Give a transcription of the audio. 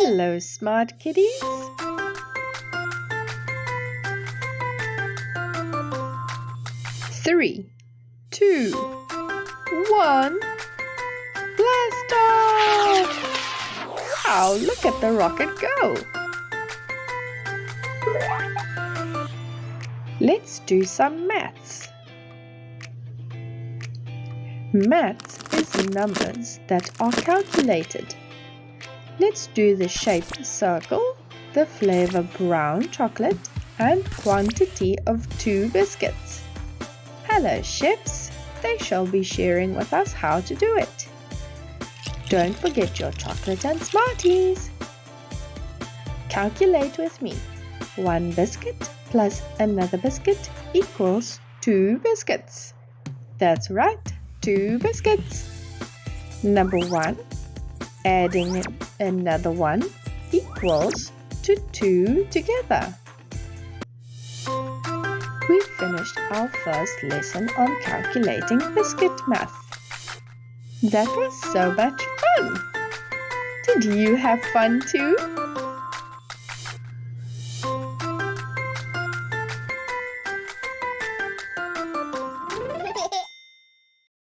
Hello, smart kitties. Three, two, one, blast off! Wow, look at the rocket go! Let's do some maths. Maths is numbers that are calculated. Let's do the shaped circle, the flavor brown chocolate, and quantity of 2 biscuits. Hello, chefs! They shall be sharing with us how to do it. Don't forget your chocolate and Smarties. Calculate with me. 1 biscuit plus another biscuit equals 2 biscuits. That's right, 2 biscuits. Number 1, adding another 1 equals to 2 together. We finished our first lesson on calculating biscuit math. That was so much fun! Did you have fun too?